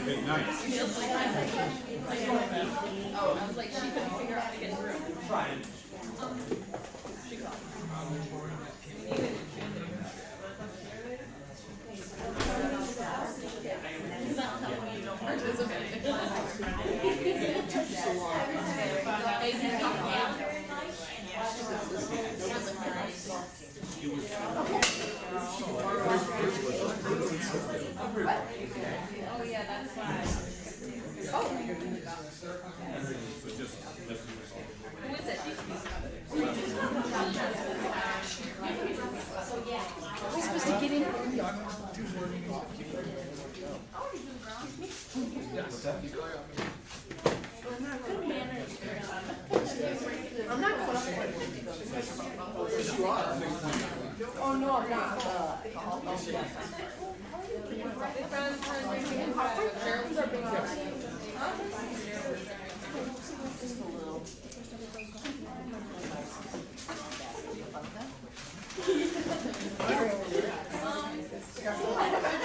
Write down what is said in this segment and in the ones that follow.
Big night. Oh, I was like, she couldn't figure out how to get through. Trying. She called. He's not telling me you don't participate. Oh yeah, that's fine. Oh. Who is it? Are we supposed to get in? I'm not put up with it. You are. Oh, no, I'm not. Good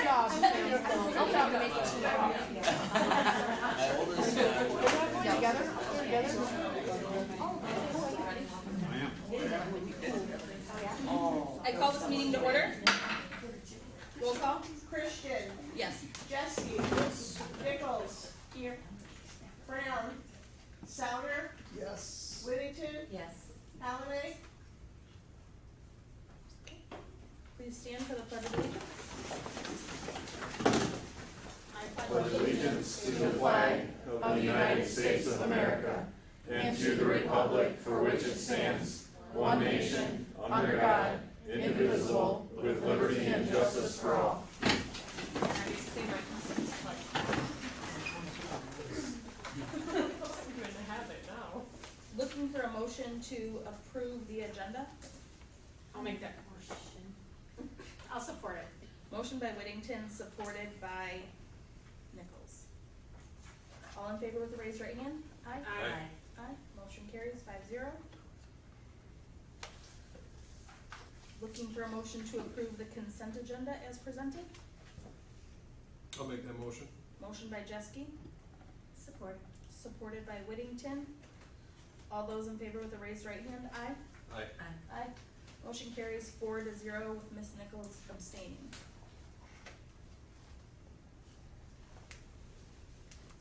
job. I'll try to make it together. I call this meeting to order. Roll call. Christian, Yes. Jesse, Nichols, here, Brown, Souter, Yes. Whittington, Yes. Halliday. Please stand for the pledge of allegiance. Pledge allegiance to the flag of the United States of America and to the republic for which it stands, one nation, under God, indivisible, with liberty and justice for all. Looking for a motion to approve the agenda. I'll make that motion. I'll support it. Motion by Whittington, supported by Nichols. All in favor with the raised right hand? Aye. Aye. Aye. Motion carries 5-0. Looking for a motion to approve the consent agenda as presented. I'll make that motion. Motion by Jeske, Support. supported by Whittington. All those in favor with the raised right hand? Aye. Aye. Aye. Motion carries 4-0 with Ms. Nichols abstaining.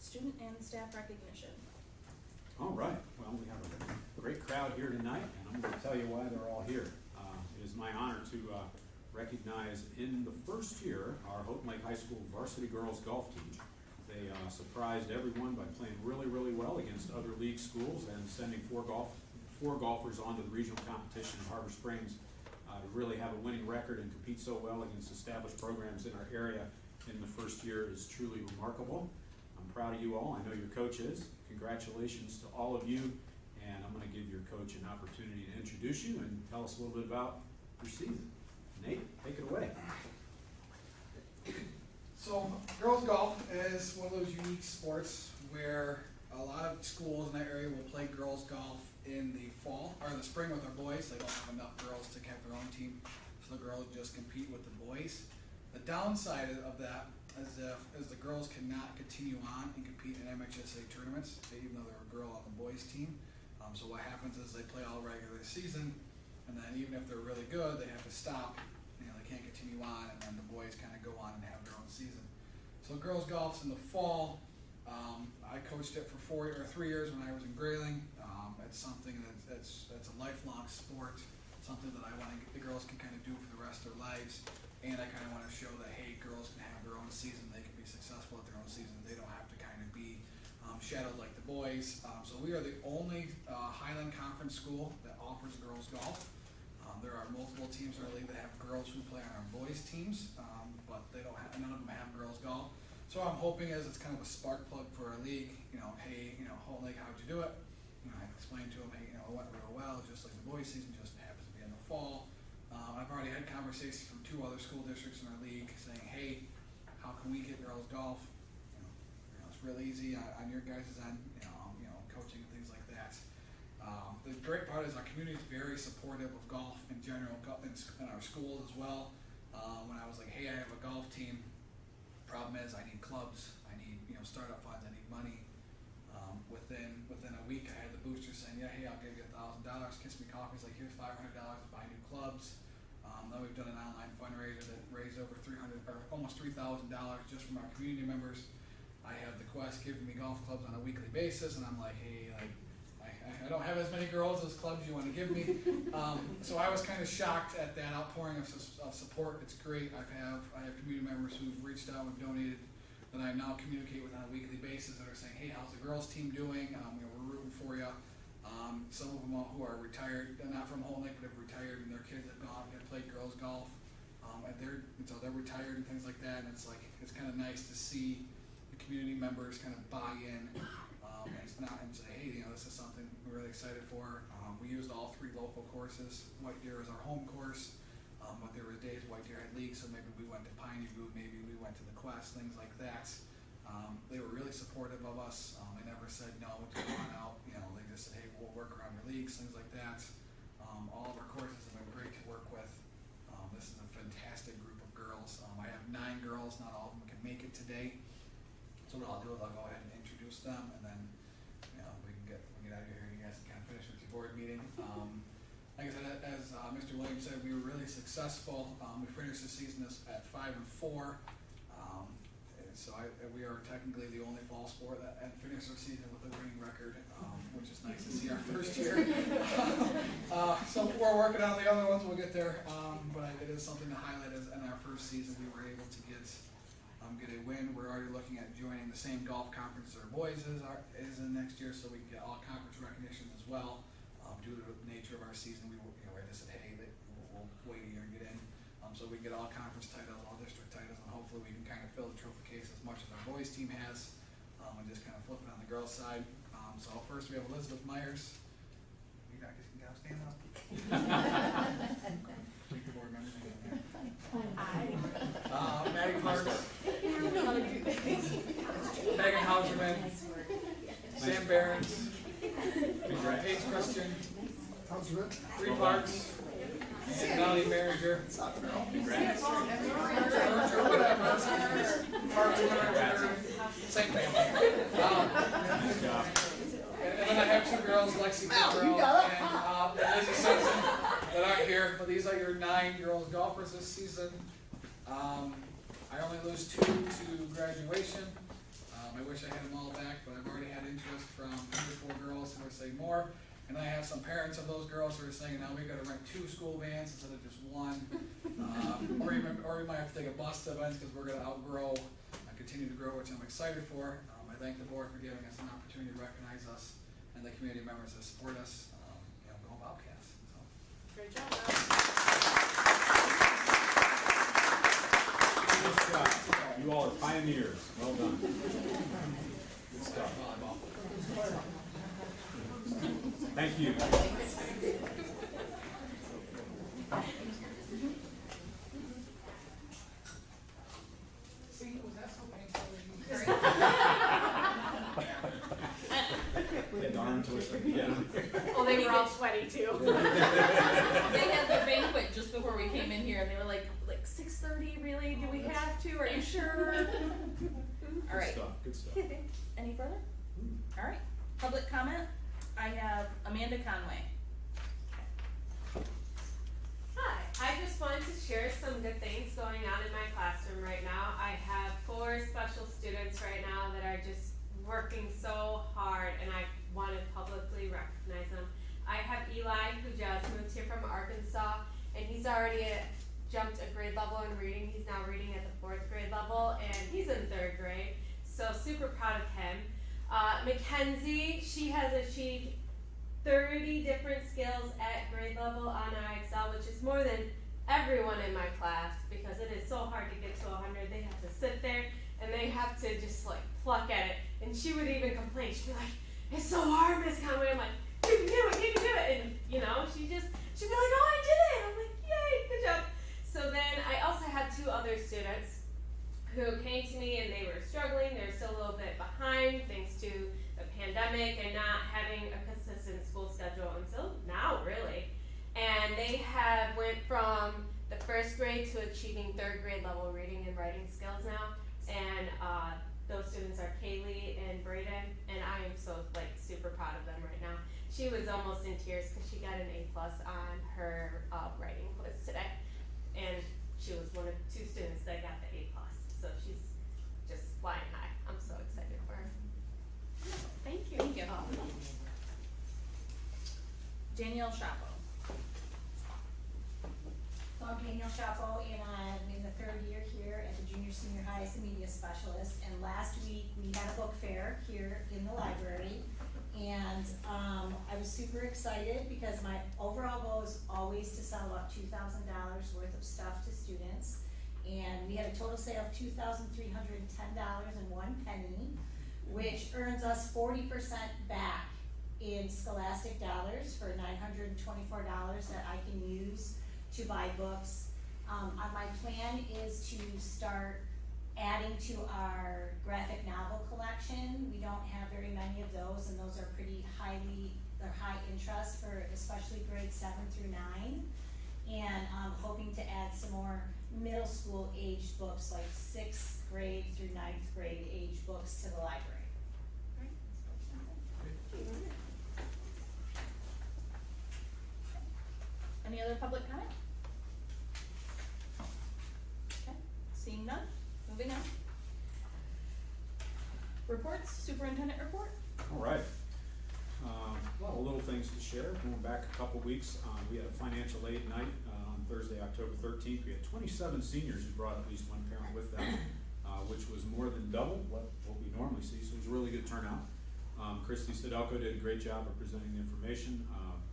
Student and staff recognition. All right, well, we have a great crowd here tonight, and I'm going to tell you why they're all here. It is my honor to recognize in the first year our Houghton Lake High School varsity girls golf team. They surprised everyone by playing really, really well against other league schools and sending four golfers onto the regional competition in Harbor Springs. To really have a winning record and compete so well against established programs in our area in the first year is truly remarkable. I'm proud of you all. I know your coach is. Congratulations to all of you. And I'm going to give your coach an opportunity to introduce you and tell us a little bit about your season. Nate, take it away. So, girls golf is one of those unique sports where a lot of schools in that area will play girls golf in the fall or the spring with our boys. They don't have enough girls to have their own team, so the girls just compete with the boys. The downside of that is the girls cannot continue on and compete in MHSA tournaments, even though they're a girl on the boys team. So what happens is they play all regular season, and then even if they're really good, they have to stop. You know, they can't continue on, and then the boys kind of go on and have their own season. So girls golf's in the fall. I coached it for 3 years when I was in Grayling. It's something that's a lifelong sport, something that I want to get the girls can kind of do for the rest of their lives. And I kind of want to show that, hey, girls can have their own season. They can be successful at their own season. They don't have to kind of be shadowed like the boys. So we are the only Highland Conference school that offers girls golf. There are multiple teams in our league that have girls who play on our boys teams, but they don't have, none of them have girls golf. So I'm hoping as it's kind of a spark plug for our league, hey, Houghton Lake, how'd you do it? I explained to them, hey, it went real well, just like the boys season, just happens to be in the fall. I've already had conversations from 2 other school districts in our league saying, hey, how can we get girls golf? It's real easy on your guys' end, coaching and things like that. The great part is our community is very supportive of golf in general, in our schools as well. When I was like, hey, I have a golf team, Problem is, I need clubs, I need, startup funds, I need money. Within a week, I had the booster saying, yeah, hey, I'll give you $1,000, Kiss Me Coffee's like, here's $500 to buy new clubs. Then we've done an online fundraiser that raised over almost $3,000 just from our community members. I have the Quest giving me golf clubs on a weekly basis, and I'm like, hey, I don't have as many girls as clubs you want to give me. So I was kind of shocked at that outpouring of support. It's great. I have community members who've reached out and donated that I now communicate with on a weekly basis that are saying, hey, how's the girls team doing? We're rooting for you. Some of them who are retired, not from Hole Lake, but have retired, and their kids have gone and played girls golf. So they're retired and things like that, and it's kind of nice to see the community members kind of buy in and say, hey, this is something we're really excited for. We used all 3 local courses. White Deer is our home course, but there were days White Deer had leagues, so maybe we went to Piney View, maybe we went to the Quest, things like that. They were really supportive of us. They never said no to go on out. They just said, hey, we'll work around your leagues, things like that. All of our courses have been great to work with. This is a fantastic group of girls. I have 9 girls. Not all of them can make it today. So what I'll do is I'll go ahead and introduce them, and then we can get out of here and you guys can kind of finish with your board meeting. Like I said, as Mr. Williams said, we were really successful. We finished the season at 5-4. We are technically the only fall sport that finished our season with a winning record, which is nice to see our first year. So we're working on the other ones. We'll get there, but it is something to highlight. As in our first season, we were able to get a win. We're already looking at joining the same golf conference our boys is in next year, so we can get all conference recognition as well. Due to the nature of our season, I just said, hey, we'll wait a year and get in. So we can get all conference titles, all district titles, and hopefully we can kind of fill the trophy case as much as our boys team has, and just kind of flip it on the girls side. So first we have Elizabeth Myers. You guys can stand up. Keep the board members in there. Maggie Parks. Megan Hauserman. Sam Behrens. Paige Christian. Bree Parks. And Melanie Merringer. Same family. And then I have 2 girls, Lexi Cooperell and Lizzie Simpson, that aren't here, but these are your 9 girls golfers this season. I only lose 2 to graduation. I wish I had them all back, but I've already had interest from 3 or 4 girls who are saying more. And I have some parents of those girls who are saying, now we've got to rent 2 school vans instead of just 1. Or we might have to take a bus to events because we're going to outgrow and continue to grow, which I'm excited for. I thank the board for giving us an opportunity to recognize us and the community members that support us. Go Bobcats. So. Great job. Good stuff. You all are pioneers. Well done. Good stuff. Volleyball. Thank you. The arm twister. Yeah. Oh, they were all sweaty too. They had their banquet just before we came in here, and they were like 6:30. Really? Do we have to? Are you sure? All right. Good stuff. Any further? All right. Public comment. I have Amanda Conway. Hi, I just wanted to share some good things going on in my classroom right now. I have 4 special students right now that are just working so hard, and I want to publicly recognize them. I have Eli, who just moved here from Arkansas, and he's already jumped a grade level in reading. He's now reading at the 4th grade level, and he's in 3rd grade, so super proud of him. Mackenzie, she has achieved 30 different skills at grade level on IXL, which is more than everyone in my class, because it is so hard to get to 100. They have to sit there and they have to just pluck at it. And she would even complain. She'd be like, "It's so hard, Miss Conway." I'm like, "You can do it, you can do it." And she'd be like, "Oh, I did it." I'm like, "Yay, good job." So then I also had 2 other students who came to me and they were struggling. They're still a little bit behind thanks to the pandemic and not having a consistent school schedule until now, really. And they went from the 1st grade to achieving 3rd grade level reading and writing skills now. and those students are Kaylee and Brayden, and I am so like super proud of them right now. She was almost in tears because she got an A+ on her writing quiz today, and she was one of 2 students that got the A+. So she's just flying high. I'm so excited for her. Thank you. Thank you. Danielle Chapo. So I'm Danielle Chapo, and I'm in the 3rd year here at the junior senior high as a media specialist. And last week we had a book fair here in the library, and I was super excited because my overall goal is always to sell about $2,000 worth of stuff to students. And we had a total sale of $2,310.01, which earns us 40% back in scholastic dollars for $924 that I can use to buy books. My plan is to start adding to our graphic novel collection. We don't have very many of those, and those are pretty they're high interest for especially grades 7 through 9. And I'm hoping to add some more middle school age books, like 6th grade through 9th grade age books to the library. Any other public comment? Okay, seeing none, moving on. Reports, superintendent report? All right. A lot of little things to share. Going back a couple weeks, we had a financial aid night on Thursday, October 13th. We had 27 seniors who brought at least one parent with them, which was more than double what we normally see, so it was a really good turnout. Christy Sidelko did a great job of presenting the information.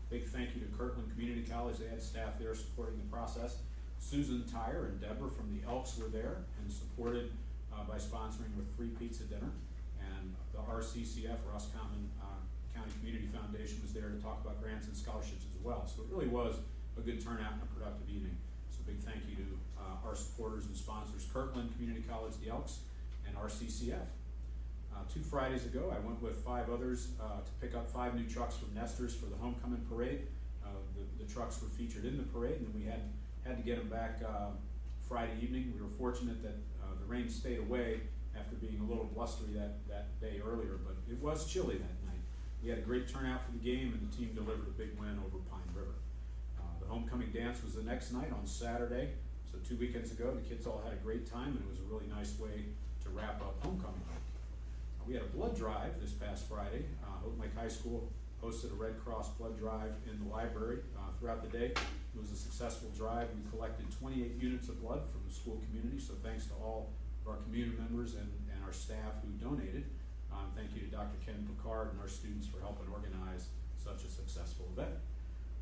Big thank you to Kirtland Community College. They had staff there supporting the process. Susan Tyre and Deborah from the Elks were there and supported by sponsoring with free pizza dinner. And the RCCF, Roscommon County Community Foundation, was there to talk about grants and scholarships as well. So it really was a good turnout and a productive evening. So big thank you to our supporters and sponsors, Kirtland Community College, the Elks, and RCCF. 2 Fridays ago, I went with 5 others to pick up 5 new trucks from Nesters for the homecoming parade. The trucks were featured in the parade, and then we had to get them back Friday evening. We were fortunate that the rain stayed away after being a little blustery that day earlier, but it was chilly that night. We had a great turnout for the game, and the team delivered a big win over Pine River. The homecoming dance was the next night on Saturday, so 2 weekends ago. The kids all had a great time, and it was a really nice way to wrap up homecoming week. We had a blood drive this past Friday. Houghton Lake High School hosted a Red Cross blood drive in the library throughout the day. It was a successful drive. We collected 28 units of blood from the school community, so thanks to all of our community members and our staff who donated. Thank you to Dr. Ken Picard and our students for helping organize such a successful event.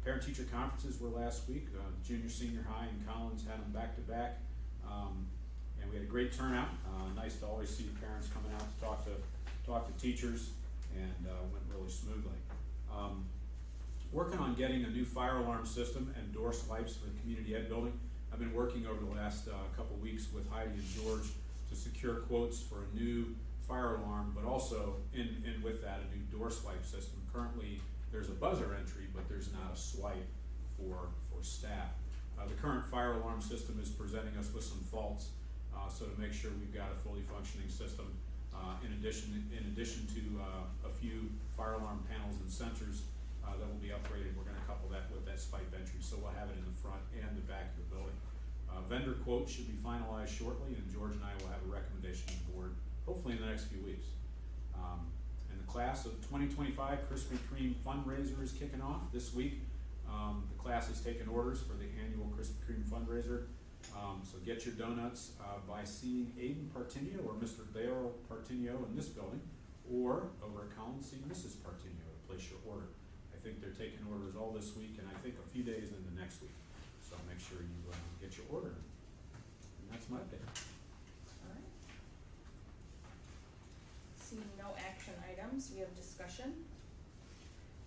Parent-teacher conferences were last week. Junior, senior high, and Collins had them back-to-back. And we had a great turnout. Nice to always see parents coming out to talk to teachers, and went really smoothly. Working on getting a new fire alarm system and door swipes for the community ed building. I've been working over the last couple weeks with Heidi and George to secure quotes for a new fire alarm, but also in with that a new door swipe system. Currently there's a buzzer entry, but there's not a swipe for staff. The current fire alarm system is presenting us with some faults, so to make sure we've got a fully functioning system. In addition to a few fire alarm panels and sensors that will be upgraded, we're going to couple that with that swipe entry, so we'll have it in the front and the back of the building. Vendor quotes should be finalized shortly, and George and I will have a recommendation on the board hopefully in the next few weeks. And the class of 2025 Krispy Kreme fundraiser is kicking off this week. The class has taken orders for the annual Krispy Kreme fundraiser. So get your donuts by seeing Aiden Partinio or Mr. Darrell Partinio in this building, or over at Collins, see Mrs. Partinio to place your order. I think they're taking orders all this week, and I think a few days into next week. So make sure you get your order. And that's my update. Alright. Seeing no action items, we have discussion.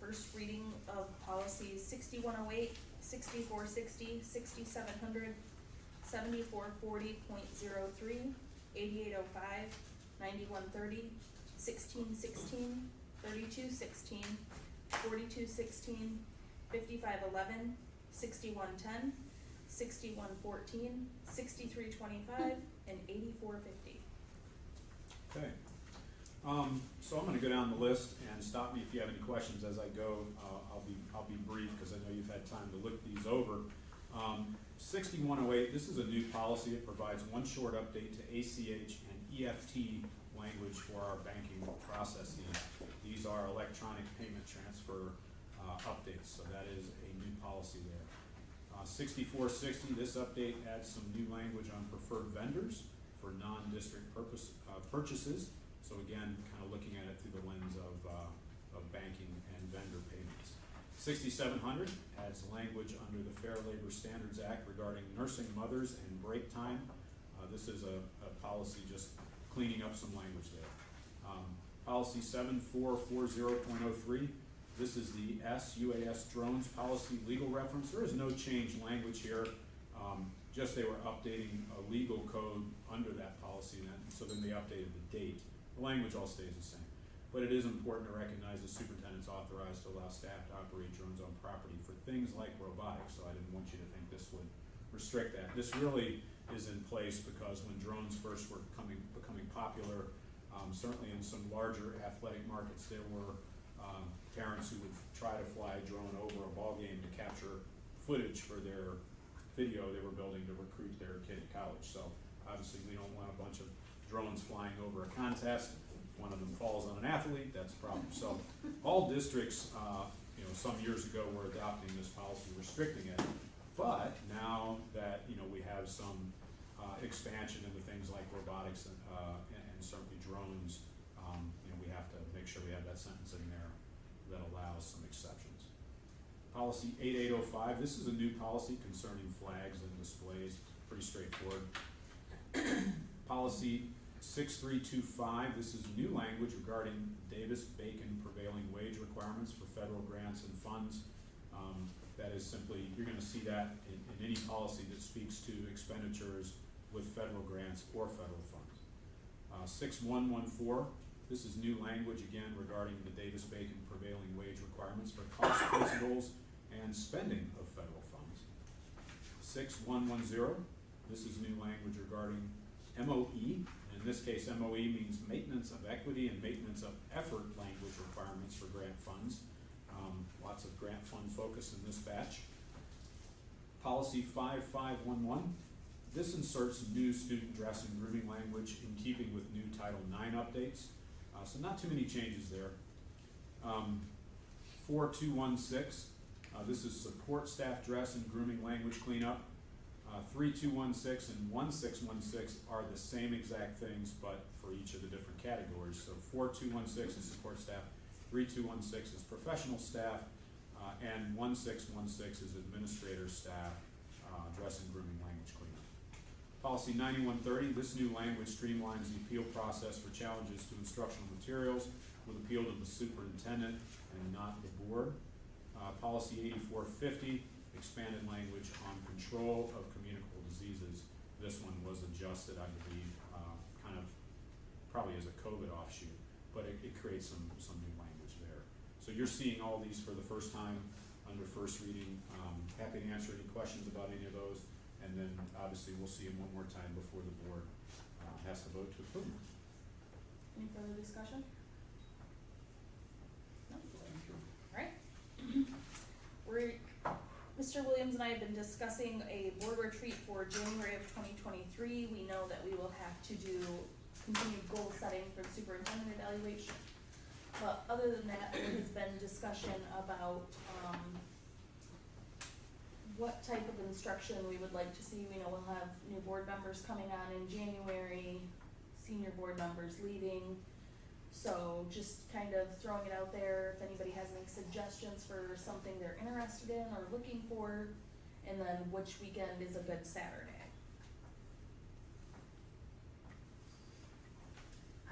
First reading of policies 6108, 6460, 6700, 7440.03, 8805, 9130, 1616, 3216, 4216, 5511, 6110, 6114, 6325, and 8450. Okay. So I'm gonna go down the list and stop me if you have any questions as I go. I'll be brief because I know you've had time to look these over. 6108, this is a new policy. It provides one short update to ACH and EFT language for our banking processes. These are electronic payment transfer updates, so that is a new policy there. 6460, this update adds some new language on preferred vendors for non-district purchases. So again, kind of looking at it through the lens of banking and vendor payments. 6700 adds language under the Fair Labor Standards Act regarding nursing mothers and break time. This is a policy just cleaning up some language there. Policy 7440.03, this is the UAS drones policy legal reference. There is no change language here, just they were updating a legal code under that policy, and so then they updated the date. The language all stays the same. But it is important to recognize the superintendent's authorized to allow staff to operate drones on property for things like robotics, so I didn't want you to think this would restrict that. This really is in place because when drones first were becoming popular, certainly in some larger athletic markets, there were parents who would try to fly a drone over a ball game to capture footage for their video they were building to recruit their kid at college. So obviously we don't want a bunch of drones flying over a contest. If one of them falls on an athlete, that's a problem. So all districts, some years ago were adopting this policy restricting it. But now that, we have some expansion into things like robotics and certainly drones, we have to make sure we have that sentence in there that allows some exceptions. Policy 8805, this is a new policy concerning flags and displays, pretty straightforward. Policy 6325, this is new language regarding Davis-Bacon prevailing wage requirements for federal grants and funds. That is simply, you're gonna see that in any policy that speaks to expenditures with federal grants or federal funds. 6114, this is new language again regarding the Davis-Bacon prevailing wage requirements for cost principles and spending of federal funds. 6110, this is new language regarding MOE. In this case, MOE means maintenance of equity and maintenance of effort language requirements for grant funds. Lots of grant fund focus in this batch. Policy 5511, this inserts new student dress and grooming language in keeping with new Title IX updates. So not too many changes there. 4216, this is support staff dress and grooming language cleanup. 3216 and 1616 are the same exact things, but for each of the different categories. So 4216 is support staff, 3216 is professional staff, and 1616 is administrator staff, dress and grooming language cleanup. Policy 9130, this new language streamlines the appeal process for challenges to instructional materials with appeal to the superintendent and not the board. Policy 8450, expanded language on control of communicable diseases. This one was adjusted, I believe, kind of probably as a COVID offshoot, but it creates some new language there. So you're seeing all these for the first time under first reading. Happy to answer any questions about any of those, and then obviously we'll see them one more time before the board has to vote to approve them. Any further discussion? No? Alright. Mr. Williams and I have been discussing a board retreat for January of 2023. We know that we will have to do continued goal setting for the superintendent evaluation. But other than that, there has been discussion about what type of instruction we would like to see. We know we'll have new board members coming on in January, senior board members leaving. So just kind of throwing it out there, if anybody has any suggestions for something they're interested in or looking for, and then which weekend is a good Saturday.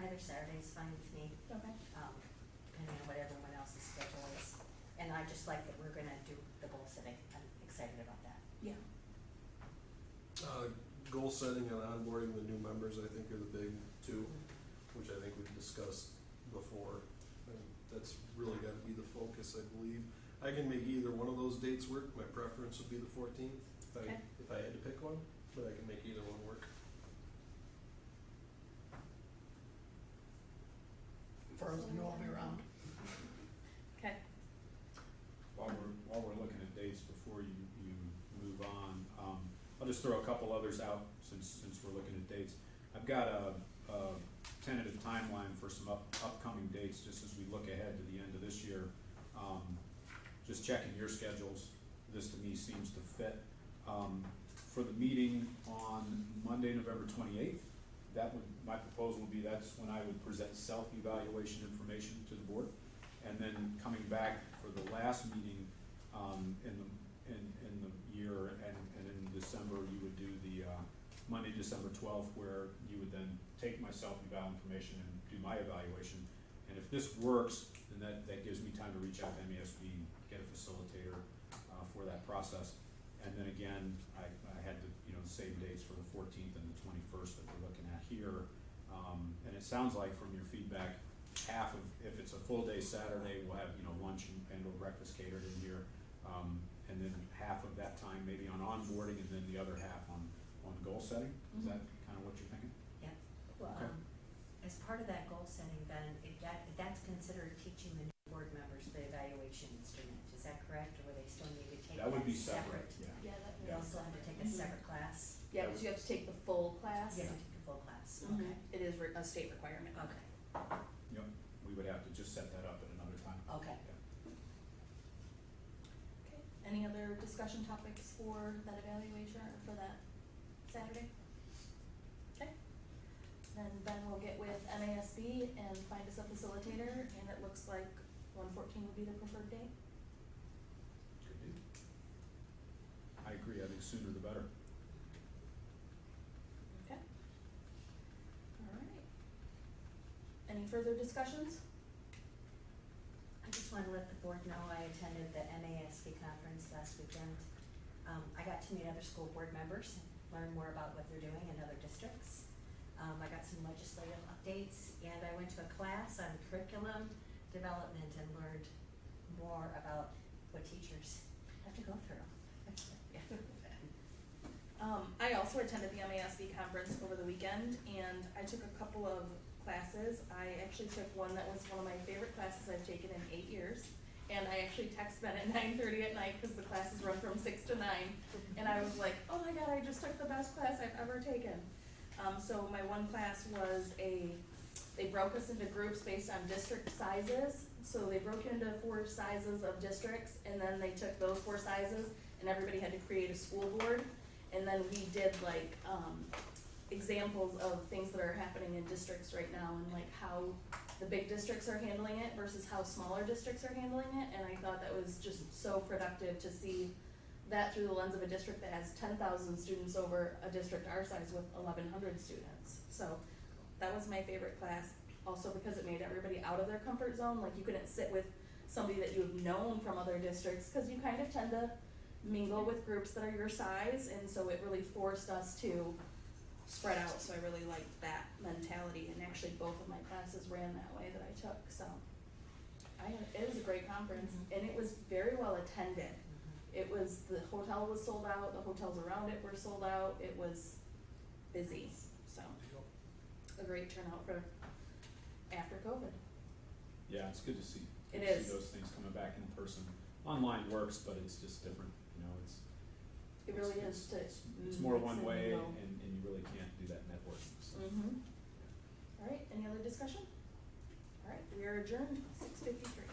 Either Saturday is fine with me, Okay. depending on what everyone else's schedule is. And I just like that we're gonna do the goal setting. I'm excited about that. Yeah. Goal setting and onboarding the new members, I think, are the big two, which I think we've discussed before. And that's really gotta be the focus, I believe. I can make either one of those dates work. My preference would be the 14th Okay. if I had to pick one, but I can make either one work. girls, I know I'll be around. Okay, While we're looking at dates before you move on, I'll just throw a couple others out since we're looking at dates. I've got a tentative timeline for some upcoming dates, just as we look ahead to the end of this year. Just checking your schedules, this to me seems to fit. For the meeting on Monday, November 28th, my proposal would be that's when I would present self-evaluation information to the board. And then coming back for the last meeting in the year and in December, you would do the Monday, December 12th, where you would then take my self-eval information and do my evaluation. And if this works, then that gives me time to reach out to MASB and get a facilitator for that process. And then again, I had the same dates for the 14th and the 21st that we're looking at here. And it sounds like from your feedback, half of, if it's a full day Saturday, we'll have lunch and or breakfast catered in here. And then half of that time maybe on onboarding, and then the other half on goal setting. Is that kind of what you're thinking? Yeah, well, Okay. as part of that goal setting, then, that's considered teaching the new board members the evaluation instrument, is that correct, or will they still need to take That would be separate? separate, yeah. yeah, that They makes also have to take a Mhm. separate class? Yeah, because you have to take the full class. You have to take the full class, Mhm. okay, It is a state requirement. okay, Yep, we would have to just set that up at another time. okay. Okay, any other discussion topics for that evaluation or for that Saturday? Okay, then Ben will get with MASB and find us a facilitator, and it looks like 114 would be the preferred date. Good deal. I agree, I think sooner the better. Okay. All right. Any further discussions? I just want to let the board know I attended the MASB conference last weekend. I got to meet other school board members, learn more about what they're doing in other districts. I got some legislative updates, and I went to a class on curriculum development and learned more about what teachers have to go through. Yeah. I also attended the MASB conference over the weekend, and I took a couple of classes. I actually took one that was one of my favorite classes I've taken in 8 years. And I actually texted Ben at 9:30 at night because the classes run from 6 to 9. And I was like, oh my God, I just took the best class I've ever taken. So my one class was they broke us into groups based on district sizes. So they broke it into 4 sizes of districts, and then they took those 4 sizes and everybody had to create a school board. And then we did like examples of things that are happening in districts right now, and like how the big districts are handling it versus how smaller districts are handling it. And I thought that was just so productive to see that through the lens of a district that has 10,000 students over a district our size with 1,100 students. So that was my favorite class, also because it made everybody out of their comfort zone. Like you couldn't sit with somebody that you've known from other districts, because you kind of tend to mingle with groups that are your size, and so it really forced us to spread out. So I really liked that mentality, and actually both of my classes ran that way that I took. So it was a great conference, and it was very well attended. It was, the hotel was sold out, the hotels around it were sold out, it was busy, so a great turnout for after COVID. Yeah, it's good to see. It Good to is. see those things coming back in person. Online works, but it's just different, It really it's, is to. It's more mix one and way, mingle. and you really can't do that networking, so. All right, any other discussion? All right, we are adjourned, 6:53.